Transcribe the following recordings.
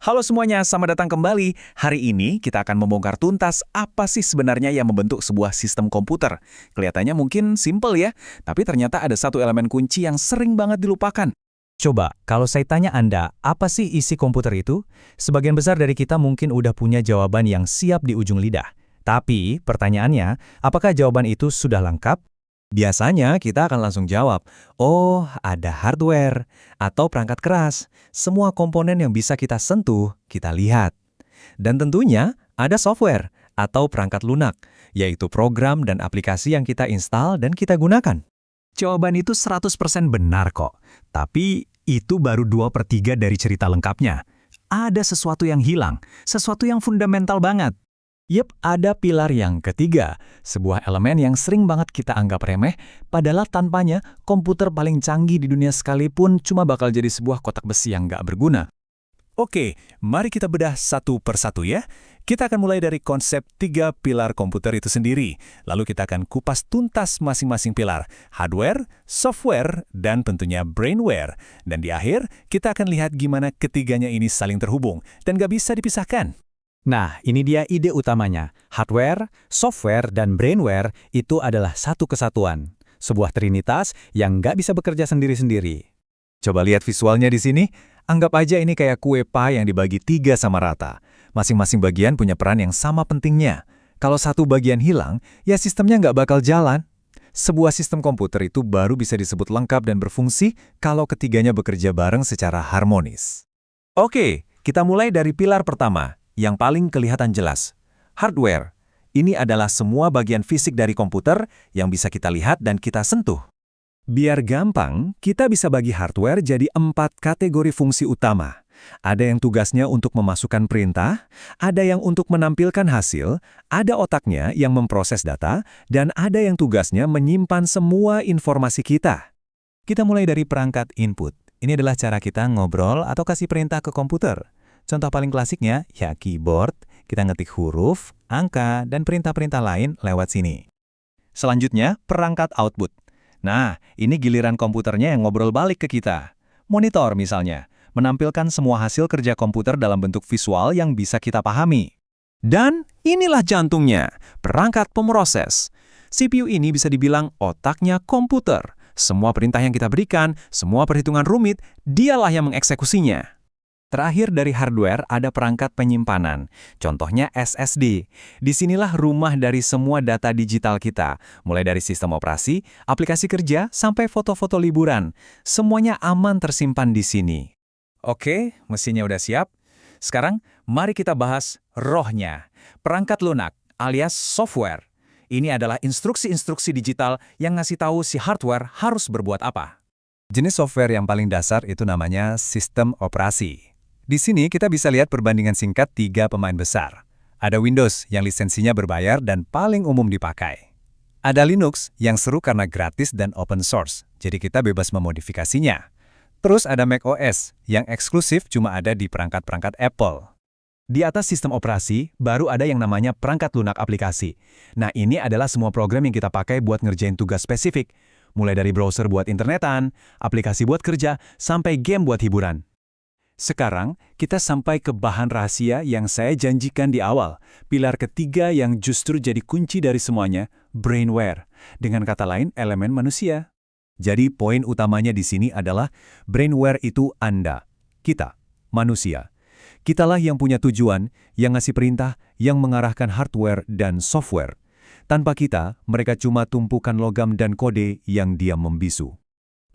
Halo semuanya, selamat datang kembali. Hari ini kita akan membongkar tuntas apa sih sebenarnya yang membentuk sebuah sistem komputer. Kelihatannya mungkin simpel ya, tapi ternyata ada satu elemen kunci yang sering banget dilupakan. Coba, kalau saya tanya Anda, apa sih isi komputer itu? Sebagian besar dari kita mungkin udah punya jawaban yang siap di ujung lidah. Tapi, pertanyaannya, apakah jawaban itu sudah lengkap? Biasanya kita akan langsung jawab, oh ada hardware atau perangkat keras, semua komponen yang bisa kita sentuh, kita lihat. Dan tentunya ada software atau perangkat lunak, yaitu program dan aplikasi yang kita install dan kita gunakan. Jawaban itu 100% benar kok, tapi itu baru 2/3 dari cerita lengkapnya. Ada sesuatu yang hilang, sesuatu yang fundamental banget. Yep, ada pilar yang ketiga, sebuah elemen yang sering banget kita anggap remeh, padahal tanpanya komputer paling canggih di dunia sekalipun cuma bakal jadi sebuah kotak besi yang nggak berguna. Oke, mari kita bedah satu persatu ya. Kita akan mulai dari konsep 3 pilar komputer itu sendiri. Lalu kita akan kupas tuntas masing-masing pilar, hardware, software, dan tentunya brainware. Dan di akhir, kita akan lihat gimana ketiganya ini saling terhubung dan nggak bisa dipisahkan. Nah, ini dia ide utamanya. Hardware, software, dan brainware itu adalah satu kesatuan. Sebuah trinitas yang nggak bisa bekerja sendiri-sendiri. Coba lihat visualnya di sini. Anggap aja ini kayak kue pie yang dibagi 3 sama rata. Masing-masing bagian punya peran yang sama pentingnya. Kalau satu bagian hilang, ya sistemnya nggak bakal jalan. Sebuah sistem komputer itu baru bisa disebut lengkap dan berfungsi kalau ketiganya bekerja bareng secara harmonis. Oke, kita mulai dari pilar pertama, yang paling kelihatan jelas. Hardware. Ini adalah semua bagian fisik dari komputer yang bisa kita lihat dan kita sentuh. Biar gampang, kita bisa bagi hardware jadi 4 kategori fungsi utama. Ada yang tugasnya untuk memasukkan perintah, ada yang untuk menampilkan hasil, ada otaknya yang memproses data, dan ada yang tugasnya menyimpan semua informasi kita. Kita mulai dari perangkat input. Ini adalah cara kita ngobrol atau kasih perintah ke komputer. Contoh paling klasiknya, ya keyboard, kita ngetik huruf, angka, dan perintah-perintah lain lewat sini. Selanjutnya, perangkat output. Nah, ini giliran komputernya yang ngobrol balik ke kita. Monitor misalnya, menampilkan semua hasil kerja komputer dalam bentuk visual yang bisa kita pahami. Dan inilah jantungnya, perangkat pemroses. CPU ini bisa dibilang otaknya komputer. Semua perintah yang kita berikan, semua perhitungan rumit, dialah yang mengeksekusinya. Terakhir dari hardware ada perangkat penyimpanan, contohnya SSD. Disinilah rumah dari semua data digital kita, mulai dari sistem operasi, aplikasi kerja, sampai foto-foto liburan. Semuanya aman tersimpan di sini. Oke, mesinnya udah siap. Sekarang, mari kita bahas rohnya, perangkat lunak alias software. Ini adalah instruksi-instruksi digital yang ngasih tahu si hardware harus berbuat apa. Jenis software yang paling dasar itu namanya sistem operasi. Di sini kita bisa lihat perbandingan singkat 3 pemain besar. Ada Windows yang lisensinya berbayar dan paling umum dipakai. Ada Linux yang seru karena gratis dan open source, jadi kita bebas memodifikasinya. Terus ada macOS yang eksklusif cuma ada di perangkat-perangkat Apple. Di atas sistem operasi, baru ada yang namanya perangkat lunak aplikasi. Nah, ini adalah semua program yang kita pakai buat ngerjain tugas spesifik. Mulai dari browser buat internetan, aplikasi buat kerja, sampai game buat hiburan. Sekarang, kita sampai ke bahan rahasia yang saya janjikan di awal. Pilar ketiga yang justru jadi kunci dari semuanya, brainware. Dengan kata lain, elemen manusia. Jadi, poin utamanya di sini adalah brainware itu Anda, kita, manusia. Kitalah yang punya tujuan, yang ngasih perintah, yang mengarahkan hardware dan software. Tanpa kita, mereka cuma tumpukan logam dan kode yang diam membisu.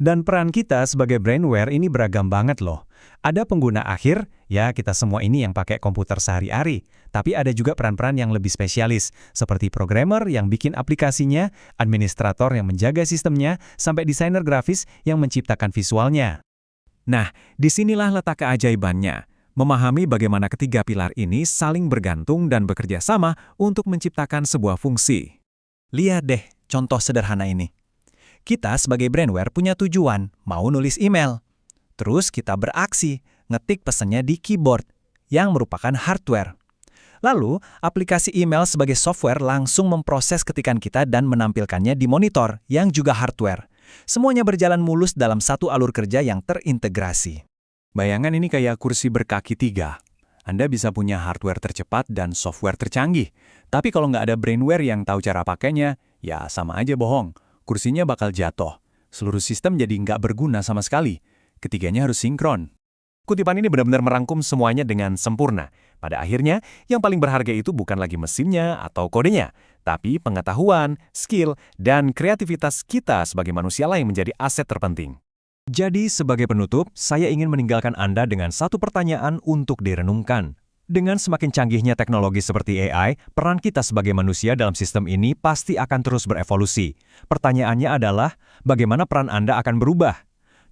Dan peran kita sebagai brainware ini beragam banget loh. Ada pengguna akhir, ya kita semua ini yang pakai komputer sehari-hari. Tapi ada juga peran-peran yang lebih spesialis, seperti programmer yang bikin aplikasinya, administrator yang menjaga sistemnya, sampai desainer grafis yang menciptakan visualnya. Nah, disinilah letak keajaibannya. Memahami bagaimana ketiga pilar ini saling bergantung dan bekerja sama untuk menciptakan sebuah fungsi. Lihat deh contoh sederhana ini. Kita sebagai brainware punya tujuan, mau nulis email. Terus kita beraksi, ngetik pesannya di keyboard, yang merupakan hardware. Lalu, aplikasi email sebagai software langsung memproses ketikan kita dan menampilkannya di monitor, yang juga hardware. Semuanya berjalan mulus dalam satu alur kerja yang terintegrasi. Bayangan ini kayak kursi berkaki 3. Anda bisa punya hardware tercepat dan software tercanggih. Tapi kalau nggak ada brainware yang tahu cara pakainya, ya sama aja bohong. Kursinya bakal jatuh. Seluruh sistem jadi nggak berguna sama sekali. Ketiganya harus sinkron. Kutipan ini benar-benar merangkum semuanya dengan sempurna. Pada akhirnya, yang paling berharga itu bukan lagi mesinnya atau kodenya, tapi pengetahuan, skill, dan kreativitas kita sebagai manusia lah yang menjadi aset terpenting. Jadi, sebagai penutup, saya ingin meninggalkan Anda dengan satu pertanyaan untuk direnungkan. Dengan semakin canggihnya teknologi seperti AI, peran kita sebagai manusia dalam sistem ini pasti akan terus berevolusi. Pertanyaannya adalah, bagaimana peran Anda akan berubah?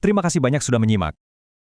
Terima kasih banyak sudah menyimak.